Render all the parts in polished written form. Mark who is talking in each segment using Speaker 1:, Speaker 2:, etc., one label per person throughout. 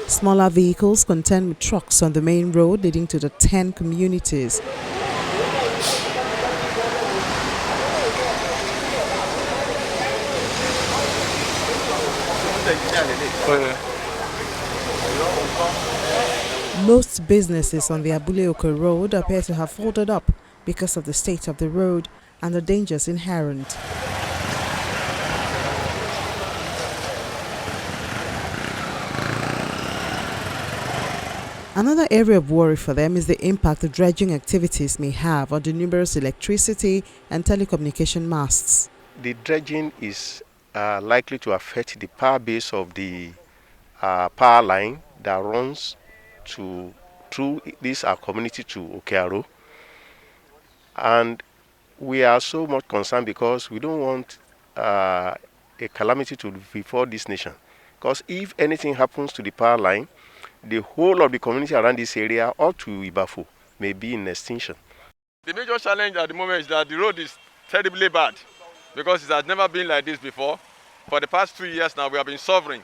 Speaker 1: Smaller vehicles contend with trucks on the main road leading to the 10 communities. Most businesses on the Abule-Oko road appear to have folded up because of the state of the road and the dangers inherent. Another area of worry for them is the impact the dredging activities may have on the numerous electricity and telecommunication masts.
Speaker 2: The dredging is likely to affect the power base of the power line that runs through this our community to Okearo. And we are so much concerned because we don't want a calamity to befall this nation. Because if anything happens to the power line, the whole of the community around this area up to Ibafo may be in extinction.
Speaker 3: The major challenge at the moment is that the road is terribly bad because it has never been like this before. For the past 2 years now, we have been suffering.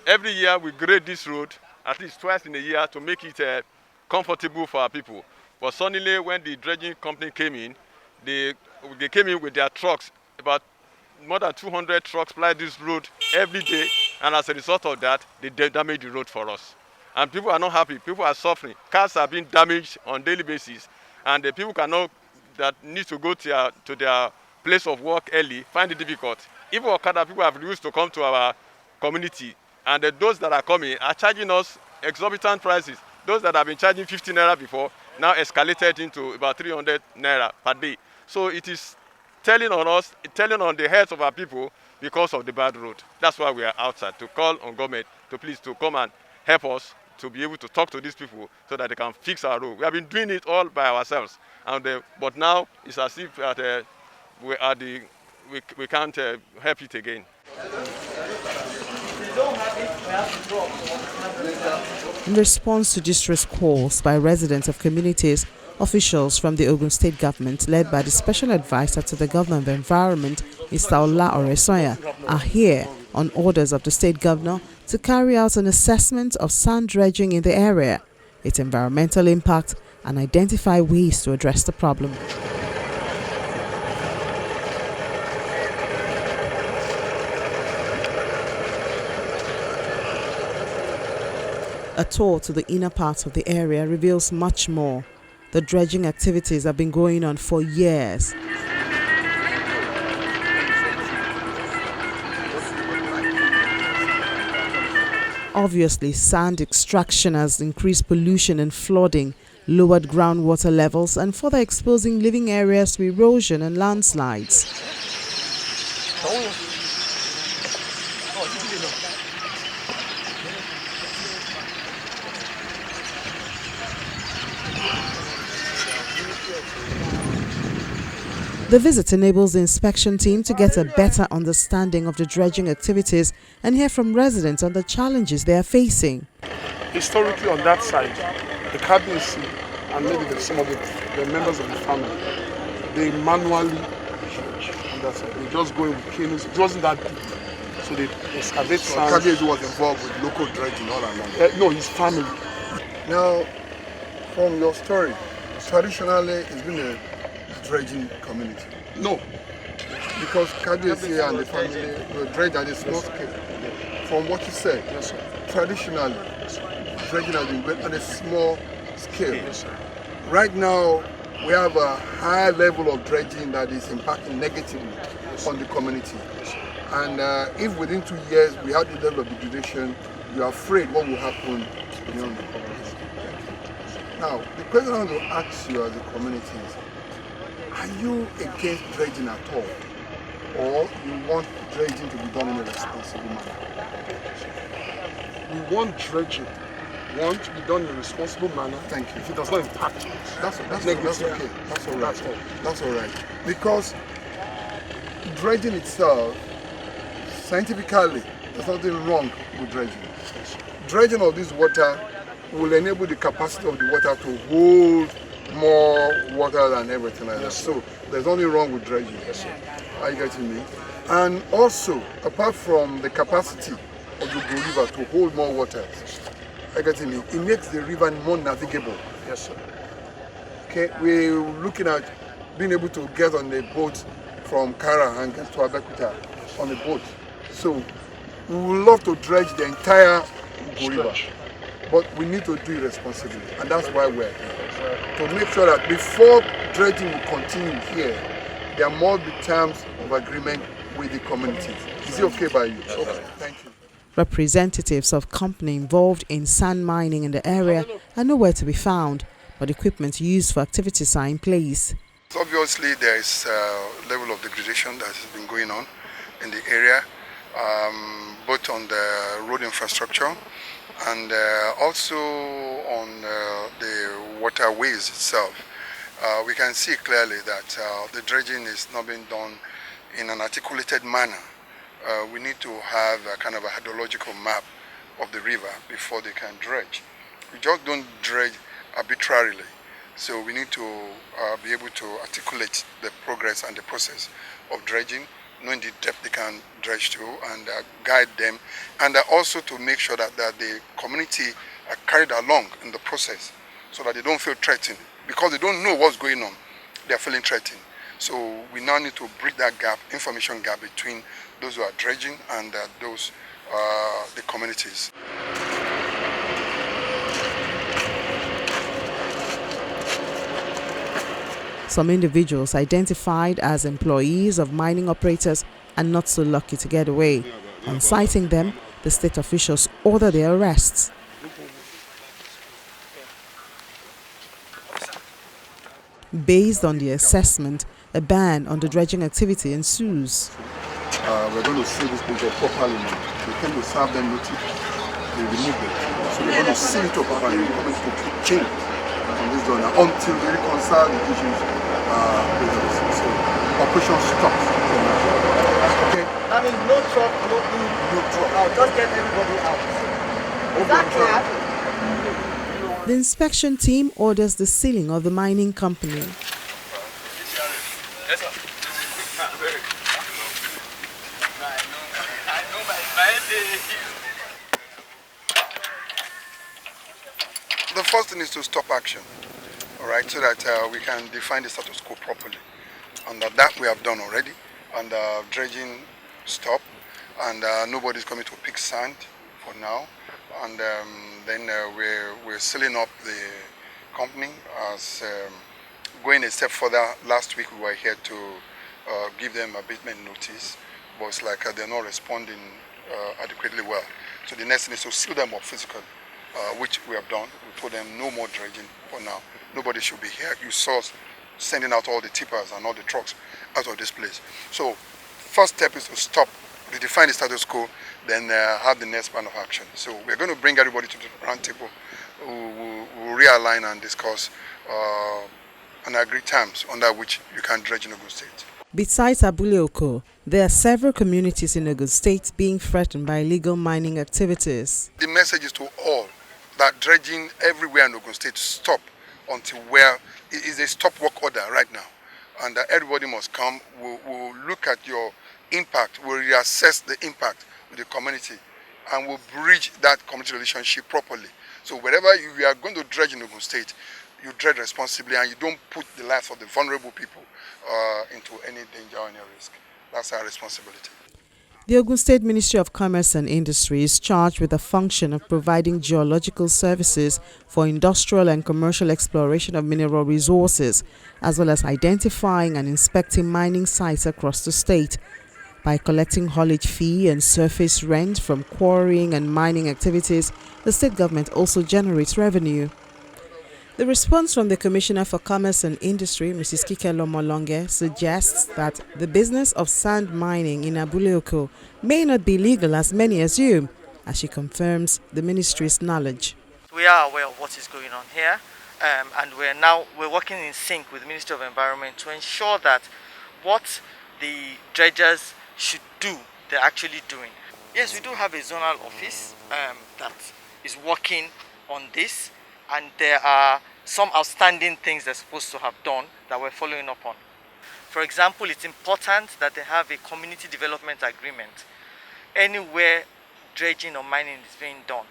Speaker 3: Every year we grade this road at least twice in a year to make it comfortable for our people. But suddenly when the dredging company came in, they came in with their trucks. About more than 200 trucks ply this road every day, and as a result of that, they damage the road for us. And people are not happy, people are suffering. Cars are being damaged on a daily basis, and the people that need to go to their place of work early find it difficult. Even Okada people have refused to come to our community, and those that are coming are charging us exorbitant prices. Those that have been charging 50 naira before now escalated into about 300 naira per day. So it is telling on the heads of our people because of the bad road. That's why we are outside to call on government to please to come and help us to be able to talk to these people so that they can fix our road. We have been doing it all by ourselves, but now it's as if we can't help it again.
Speaker 1: In response to distress calls by residents of communities, officials from the Ogun State government, led by the Special Advisor to the Governor of the Environment, Mr. Ola Oresoya, are here on orders of the State Governor to carry out an assessment of sand dredging in the area, its environmental impact, and identify ways to address the problem. A tour to the inner parts of the area reveals much more. The dredging activities have been going on for years. Obviously, sand extraction has increased pollution and flooding, lowered groundwater levels, and further exposing living areas to erosion and landslides. The visit enables the inspection team to get a better understanding of the dredging activities and hear from residents on the challenges they are facing.
Speaker 4: Historically on that side, the cabins and maybe some of the members of the family, they manually on that side. They just go in with canoes. It wasn't that deep. So they excavate sand.
Speaker 5: Kabiyesi was involved with local dredging all along.
Speaker 4: No, his family.
Speaker 5: Now, from your story, traditionally it's been a dredging community.
Speaker 4: No.
Speaker 5: Because Kabiyesi and the family were dredged at a small scale. From what you said,
Speaker 4: Yes, sir.
Speaker 5: traditionally, dredging has been built at a small scale.
Speaker 4: Yes, sir.
Speaker 5: Right now, we have a high level of dredging that is impacting negatively on the community. And if within 2 years we have the level of degradation, you are afraid what will happen beyond the community. Now, the question I want to ask you as a community is, are you against dredging at all? Or you want dredging to be done in a responsible manner?
Speaker 4: We want dredging. We want to be done in a responsible manner.
Speaker 5: Thank you.
Speaker 4: If it does not impact us.
Speaker 5: That's okay. That's all right.
Speaker 4: That's all.
Speaker 5: That's all right. Because dredging itself, scientifically, there's nothing wrong with dredging. Dredging of this water will enable the capacity of the water to hold more water than everything like that. So there's nothing wrong with dredging. Are you getting me? And also, apart from the capacity of the Ogun River to hold more water. I get me. It makes the river more navigable.
Speaker 4: Yes, sir.
Speaker 5: Okay, we're looking at being able to get on a boat from Kara and get to Abeokuta on a boat. So we would love to dredge the entire Ugo River, but we need to do it responsibly, and that's why we're here. To make sure that before dredging will continue here, there must be terms of agreement with the communities. Is it okay by you? Okay, thank you.
Speaker 1: Representatives of company involved in sand mining in the area are nowhere to be found, but equipment used for activities are in place.
Speaker 5: Obviously, there is a level of degradation that has been going on in the area, both on the road infrastructure and also on the waterways itself. We can see clearly that the dredging is not being done in an articulated manner. We need to have a kind of a hydrological map of the river before they can dredge. We just don't dredge arbitrarily. So we need to be able to articulate the progress and the process of dredging, knowing the depth they can dredge to, and guide them, and also to make sure that the community are carried along in the process so that they don't feel threatened. Because they don't know what's going on, they're feeling threatened. So we now need to bridge that gap, information gap between those who are dredging and those, the communities.
Speaker 1: Some individuals identified as employees of mining operators are not so lucky to get away. On citing them, the state officials order their arrests. Based on the assessment, a ban on the dredging activity ensues.
Speaker 5: We're going to seal this place up properly now. We came to serve them notice, they remove it. So we're going to seal it up properly. We're going to change on this zone until we reconcile the issues with us. So operation stops. Okay?
Speaker 6: I mean, no truck, no food,
Speaker 5: No trouble.
Speaker 6: I'll just get everybody out. Is that clear?
Speaker 1: The inspection team orders the sealing of the mining company.
Speaker 3: Yes, sir.
Speaker 5: The first thing is to stop action, all right, so that we can define the status quo properly. And that we have done already, and dredging stop, and nobody's coming to pick sand for now. And then we're sealing up the company. As going a step further, last week we were here to give them abatement notice, but it's like they're not responding adequately well. So the next thing is to seal them up physically, which we have done. We told them no more dredging for now. Nobody should be here. You saw us sending out all the tippers and all the trucks out of this place. So first step is to stop, redefine the status quo, then have the next plan of action. So we're going to bring everybody to the round table. We'll realign and discuss and agree terms under which you can dredge in Ogun State.
Speaker 1: Besides Abule-Oko, there are several communities in Ogun State being threatened by illegal mining activities.
Speaker 5: The message is to all that dredging everywhere in Ogun State stop until where it is a stop work order right now. And everybody must come. We'll look at your impact. We'll reassess the impact with the community, and we'll bridge that community relationship properly. So wherever you are going to dredge in Ogun State, you dredge responsibly and you don't put the lives of the vulnerable people into any danger or any risk. That's our responsibility.
Speaker 1: The Ogun State Ministry of Commerce and Industry is charged with the function of providing geological services for industrial and commercial exploration of mineral resources, as well as identifying and inspecting mining sites across the state. By collecting haulage fee and surface rent from quarrying and mining activities, the state government also generates revenue. The response from the Commissioner for Commerce and Industry, Mrs. Kikelo Molonge, suggests that the business of sand mining in Abule-Oko may not be legal as many assume, as she confirms the ministry's knowledge.
Speaker 6: We are aware of what is going on here, and we're working in sync with the Ministry of Environment to ensure that what the dredgers should do, they're actually doing. Yes, we do have a zonal office that is working on this, and there are some outstanding things they're supposed to have done that we're following up on. For example, it's important that they have a community development agreement. Anywhere dredging or mining is being done,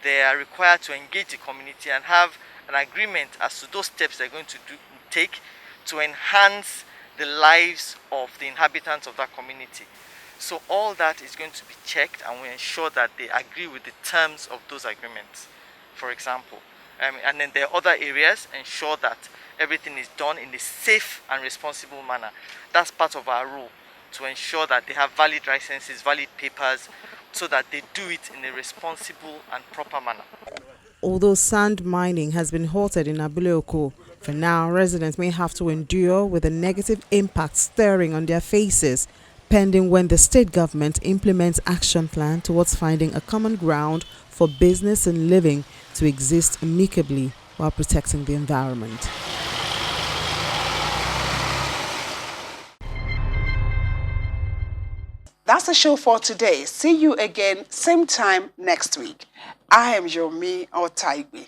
Speaker 6: they are required to engage the community and have an agreement as to those steps they're going to take to enhance the lives of the inhabitants of that community. So all that is going to be checked, and we ensure that they agree with the terms of those agreements, for example. And then there are other areas, ensure that everything is done in a safe and responsible manner. That's part of our role, to ensure that they have valid licenses, valid papers, so that they do it in a responsible and proper manner.
Speaker 1: Although sand mining has been halted in Abule-Oko, for now residents may have to endure with the negative impact staring on their faces, pending when the state government implements action plan towards finding a common ground for business and living to exist amicably while protecting the environment.
Speaker 7: That's the show for today. See you again, same time next week. I am Yomi Otaigbe.